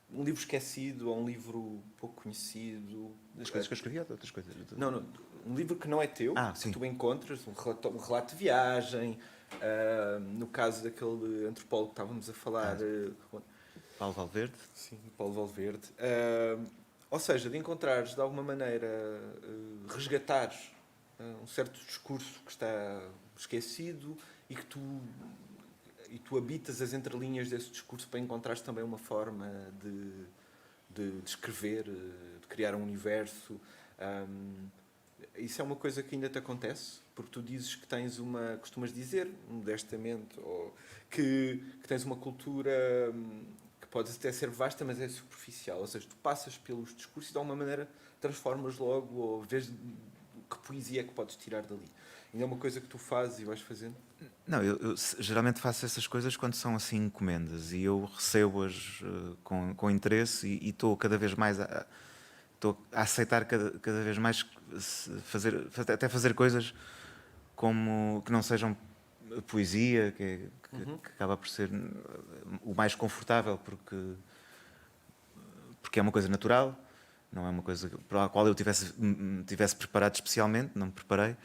um livro esquecido ou um livro pouco conhecido. Das coisas que eu escrevi ou de outras coisas? Não, um livro que não é teu, que tu encontras, um relato de viagem, no caso daquele antropólogo que estávamos a falar... Paulo Valverde. Sim, Paulo Valverde. Ou seja, de encontrares, de alguma maneira, resgatares um certo discurso que está esquecido e que tu habitas as entrelinhas desse discurso para encontrares também uma forma de escrever, de criar um universo. Isso é uma coisa que ainda te acontece? Porque tu dizes que tens costumas dizer, modestamente, ou que tens uma cultura... pode até ser vasta, mas é superficial. Ou seja, tu passas pelos discursos e de alguma maneira transformas logo, ou vês que poesia é que podes tirar dali. Ainda é uma coisa que tu fazes e vais fazendo? Não, eu geralmente faço essas coisas quando são assim encomendas e eu recebo-as com interesse e estou cada vez mais a aceitar cada vez mais fazer coisas como que não sejam poesia, que acaba por ser o mais confortável porque é uma coisa natural, não é uma coisa para a qual eu tivesse preparado especialmente, não me preparei,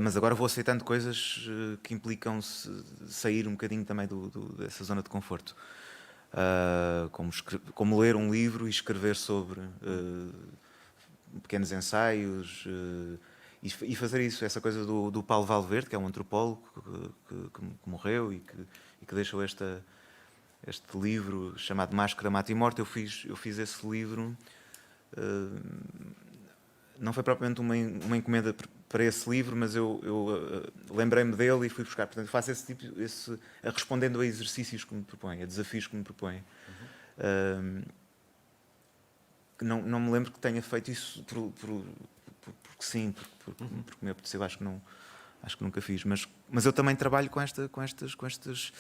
mas agora vou aceitando coisas que implicam sair um bocadinho também dessa zona de conforto, como ler um livro e escrever sobre pequenos ensaios, e fazer isso, essa coisa do Paulo Valverde, que é um antropólogo que morreu e que deixou este livro chamado Máscara, Mata e Morte. Eu fiz esse livro não foi propriamente uma encomenda para esse livro, mas eu lembrei-me dele e fui buscar. Portanto, faço respondendo a exercícios que me propõem, a desafios que me propõem. Não me lembro que tenha feito isso porque sim, porque me apeteceu, acho que nunca fiz. Mas eu também trabalho com estas coisas,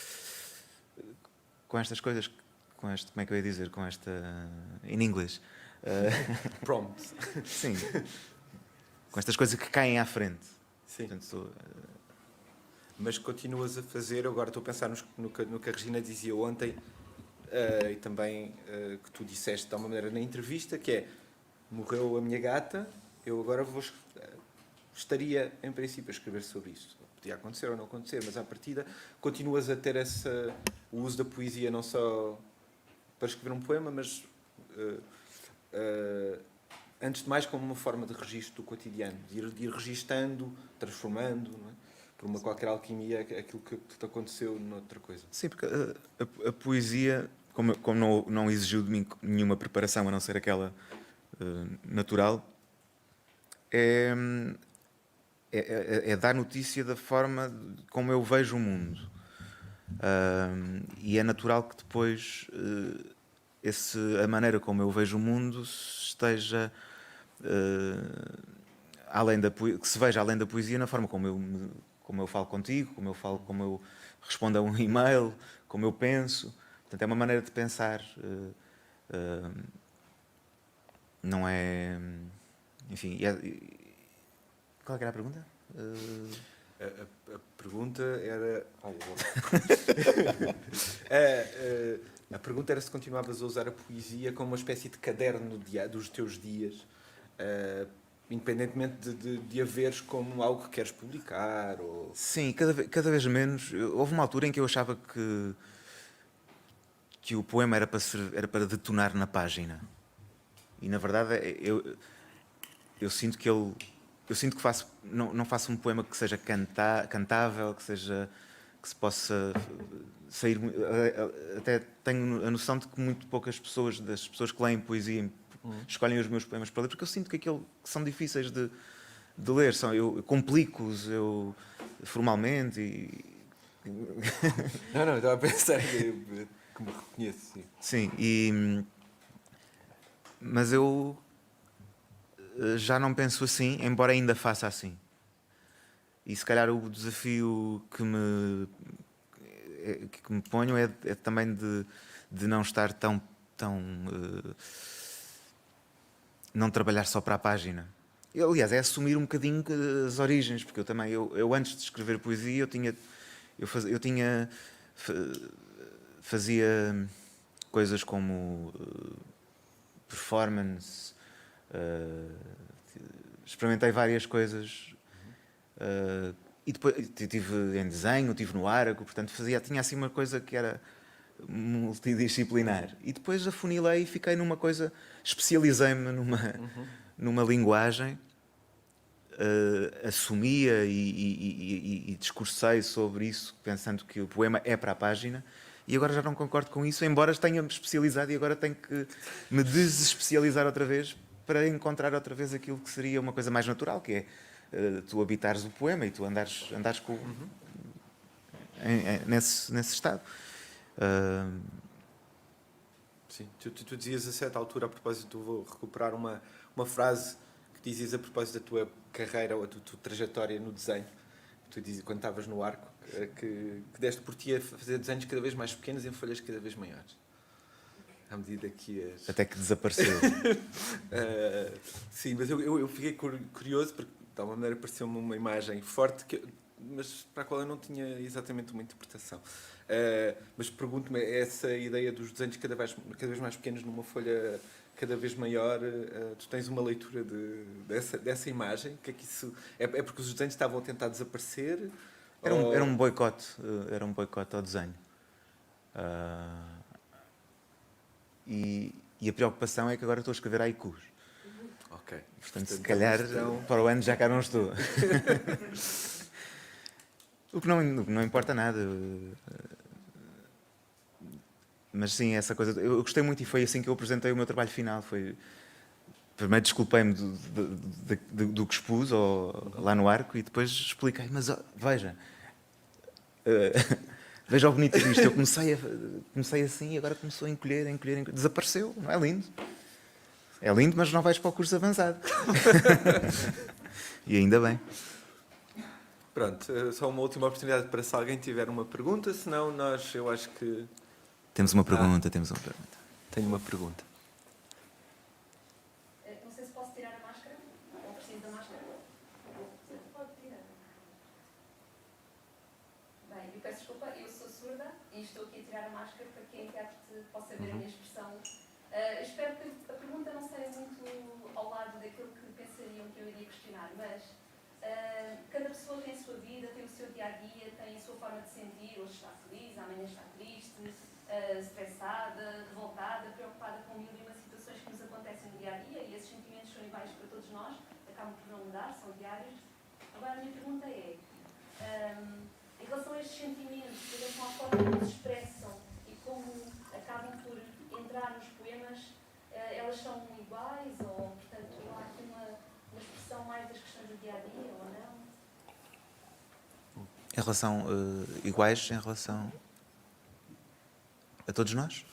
como é que eu ia dizer, em inglês. Prompt. Sim. Com estas coisas que caem à frente. Sim. Portanto, Mas continuas a fazer, agora estou a pensar no que a Regina dizia ontem, e também que tu disseste de uma maneira na entrevista, que é: morreu a minha gata, eu agora estaria em princípio a escrever sobre isso. Podia acontecer ou não acontecer, mas à partida continuas a ter o uso da poesia não só para escrever um poema, mas antes de mais como uma forma de registro do cotidiano, de ir registando, transformando, não é? Por uma qualquer alquimia, aquilo que te aconteceu noutra coisa. sim, porque a poesia, como não exigiu de mim nenhuma preparação a não ser aquela natural, é dar notícia da forma como eu vejo o mundo. E é natural que depois a maneira como eu vejo o mundo esteja que se veja além da poesia na forma como eu falo contigo, como eu respondo a um e-mail, como eu penso. Portanto, é uma maneira de pensar. Não é... Enfim, qual era a pergunta? A pergunta era... a pergunta era se continuavas a usar a poesia como uma espécie de caderno dos teus dias, independentemente de a veres como algo que queres publicar. Ou... Sim, cada vez menos. Houve uma altura em que eu achava que o poema era para detonar na página. E, na verdade, eu sinto que não faço um poema que seja cantável, que se possa sair. Até tenho a noção de que muito poucas das pessoas que leem poesia escolhem os meus poemas para ler, porque eu sinto que são difíceis de ler. Eu complico-os formalmente e... Não, estava a pensar que me reconheço. Sim. Sim, mas eu já não penso assim, embora ainda faça assim. E se calhar o desafio que me ponho é também de não estar tão não trabalhar só para a página. Aliás, é assumir um bocadinho as origens, porque eu antes de escrever poesia fazia coisas como performance, experimentei várias coisas, e depois estive em desenho, estive no arco, portanto tinha assim uma coisa que era multidisciplinar, e depois afunilei e fiquei numa coisa, especializei-me numa linguagem, assumia e discursei sobre isso, pensando que o poema é para a página. E agora já não concordo com isso, embora tenha-me especializado, e agora tenho que me desespecializar outra vez para encontrar outra vez aquilo que seria uma coisa mais natural, que é tu habitares o poema e tu andares nesse estado. Sim. Tu dizias a certa altura, a propósito, vou recuperar uma frase que dizias a propósito da tua carreira ou da tua trajetória no desenho. Tu dizias, quando estavas no arco, que deste por ti a fazer desenhos cada vez mais pequenos em folhas cada vez maiores. À medida que ias... Até que desapareceu. Sim, mas eu fiquei curioso, porque de alguma maneira pareceu-me uma imagem forte, mas para a qual eu não tinha exatamente uma interpretação. Mas pergunto-me, essa ideia dos desenhos cada vez mais pequenos numa folha cada vez maior, tu tens uma leitura dessa imagem? Que é que isso é porque os desenhos estavam a tentar desaparecer? Era um boicote ao desenho. E a preocupação é que agora estou a escrever haikus. Ok. Portanto, se calhar para o ano já cá não estou. O que não importa nada. Mas sim, essa coisa... Eu gostei muito, e foi assim que eu apresentei o meu trabalho final. primeiro desculpei-me do que expus lá no arco e depois expliquei, mas veja, veja o bonito disto, eu comecei assim e agora começou a encolher, desapareceu, não é lindo? É lindo, mas não vais para o curso avançado. E ainda bem. Pronto, só uma última oportunidade para se alguém tiver uma pergunta, senão eu acho que... Temos uma pergunta. Tenho uma pergunta. Não sei se posso tirar a máscara, ou preciso da máscara. Pode tirar. Bem, eu peço desculpa, eu sou surda e estou aqui a tirar a máscara para que a intérprete possa ver a minha expressão. Espero que a pergunta não seja muito ao lado daquilo que pensariam que eu iria questionar, mas cada pessoa tem a sua vida, tem o seu dia-a-dia, tem a sua forma de sentir, hoje está feliz, amanhã está triste, estressada, revoltada, preocupada com mil e uma situações que nos acontecem no dia-a-dia, e esses sentimentos são iguais para todos nós, acabam por não mudar, são diários. Agora a minha pergunta é, em relação a estes sentimentos, em relação à forma como se expressam e como acabam por entrar nos poemas, elas são iguais ou, portanto, há aqui uma expressão mais das questões do dia-a-dia ou não? Em relação, iguais em relação a todos nós?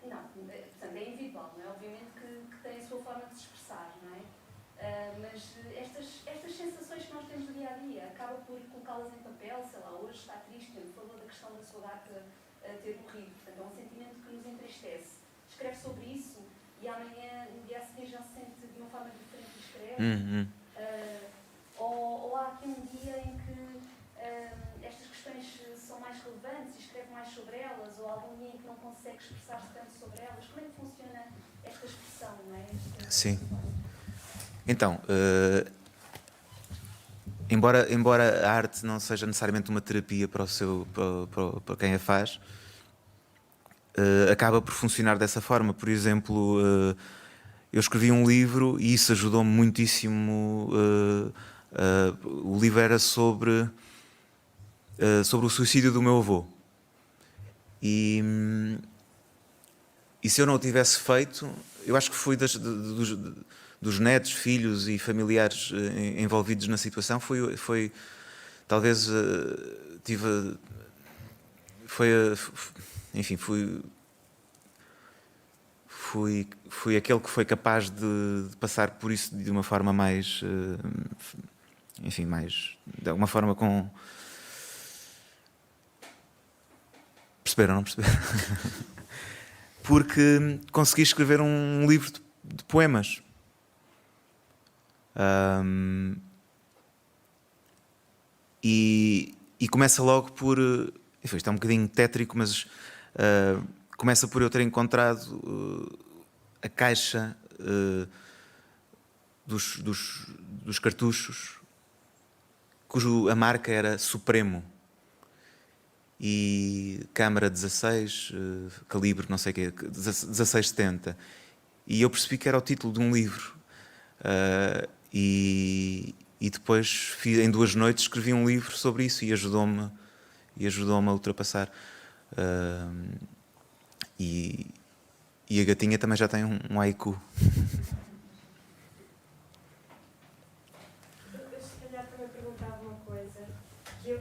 Não, portanto, é individual, não é? Obviamente que tem a sua forma de se expressar, não é? Mas estas sensações que nós temos no dia-a-dia, acaba por colocá-las em papel, sei lá, hoje está triste, ele falou da questão da sua gata ter morrido, portanto, é um sentimento que nos entristece. Escreve sobre isso e amanhã, no dia a seguir, já se sente de uma forma diferente e escreve. Ou há aqui um dia em que estas questões são mais relevantes e escreve mais sobre elas, ou algum dia em que não consegue expressar-se tanto sobre elas. Como é que funciona esta expressão, não é? Sim. Então, embora a arte não seja necessariamente uma terapia para quem a faz, acaba por funcionar dessa forma. Por exemplo, eu escrevi um livro e isso ajudou-me muitíssimo. O livro era sobre o suicídio do meu avô. E se eu não o tivesse feito, eu acho que foi dos netos, filhos e familiares envolvidos na situação, foi talvez enfim, fui aquele que foi capaz de passar por isso de uma forma mais, enfim, de alguma forma com... Perceberam, não perceberam? Porque consegui escrever um livro de poemas. E começa logo por... Enfim, isto é um bocadinho tétrico, mas começa por eu ter encontrado a caixa dos cartuchos, a marca era Supremo. E câmara 16, calibre não sei o quê, 1670. E eu percebi que era o título de um livro. E depois, em 2 noites, escrevi um livro sobre isso e ajudou-me a ultrapassar. E a gatinha também já tem um haiku. Eu se calhar também perguntava uma coisa que eu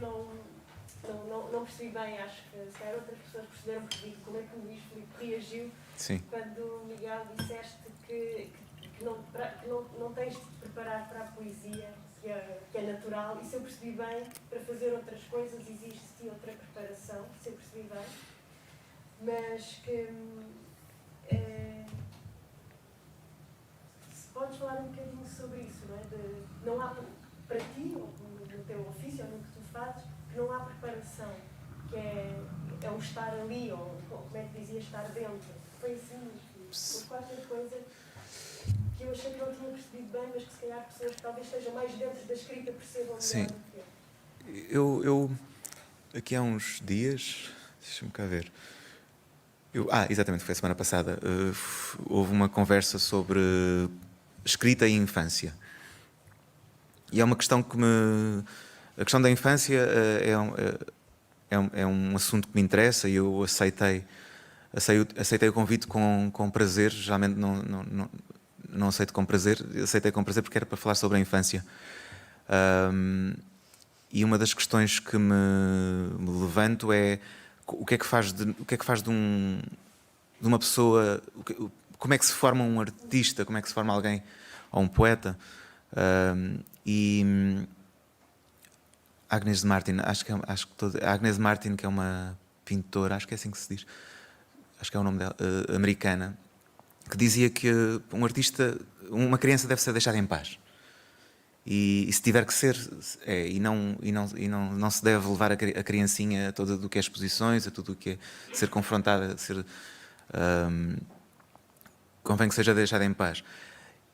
não percebi bem, acho que se calhar outras pessoas perceberam como é que o Luís Filipe reagiu. Sim. Quando, Miguel, disseste que não tens de te preparar para a poesia, que é natural, e se eu percebi bem, para fazer outras coisas existe outra preparação, se eu percebi bem, mas que se podes falar um bocadinho sobre isso, não é? Não há, para ti, ou no teu ofício, ou no que tu fazes, que não há preparação, que é um estar ali, ou como é que dizia, estar dentro. Foi assim, por qualquer coisa que eu achei que não tinha percebido bem, mas que se calhar pessoas que talvez estejam mais dentro da escrita percebam melhor do que eu. Eu aqui há uns dias, deixa-me cá ver, exatamente, foi a semana passada, houve uma conversa sobre escrita e infância. E é uma questão a questão da infância é um assunto que me interessa e eu aceitei aceitei o convite com prazer. Geralmente não aceito com prazer, aceitei com prazer porque era para falar sobre a infância. E uma das questões que me levanto é o que é que faz de uma pessoa, como é que se forma um artista, como é que se forma alguém, ou um poeta. E Agnes Martin, Agnes Martin, que é uma pintora, acho que é assim que se diz, acho que é o nome dela, americana, que dizia que um artista, uma criança deve ser deixada em paz. E se tiver que ser, e não se deve levar a criancinha a tudo o que é exposições, a tudo o que é ser confrontada, convém que seja deixada em paz.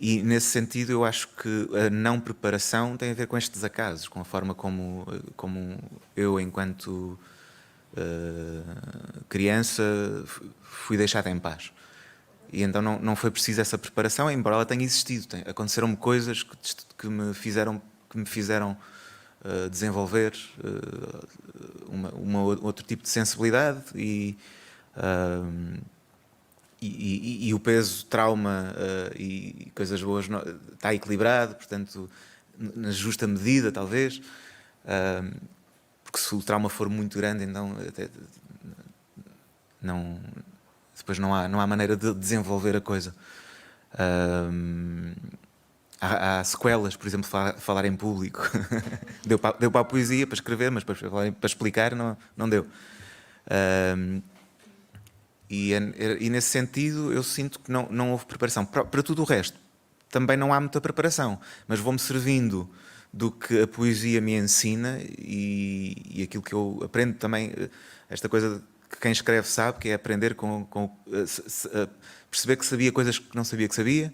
E nesse sentido eu acho que a não preparação tem a ver com estes desacasos, com a forma como eu, enquanto criança, fui deixada em paz. E então não foi preciso essa preparação, embora ela tenha existido. Aconteceram-me coisas que me fizeram desenvolver outro tipo de sensibilidade e o peso, trauma e coisas boas está equilibrado, portanto, na justa medida, talvez. Porque se o trauma for muito grande, então depois não há maneira de desenvolver a coisa. Há sequelas, por exemplo, falar em público. Deu para a poesia, para escrever, mas para explicar não deu. E nesse sentido eu sinto que não houve preparação. Para tudo o resto também não há muita preparação, mas vou-me servindo do que a poesia me ensina e aquilo que eu aprendo também, esta coisa que quem escreve sabe, que é aprender perceber que sabia coisas que não sabia que sabia,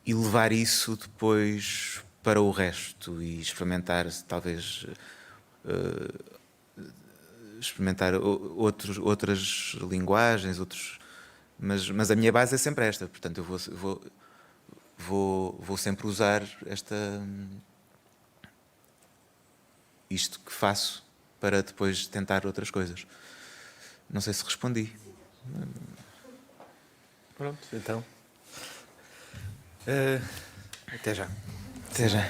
e levar isso depois para o resto e experimentar, talvez, experimentar outras linguagens, mas a minha base é sempre esta. Portanto, eu vou sempre usar isto que faço para depois tentar outras coisas. Não sei se respondi. Pronto, então. Até já. Até já.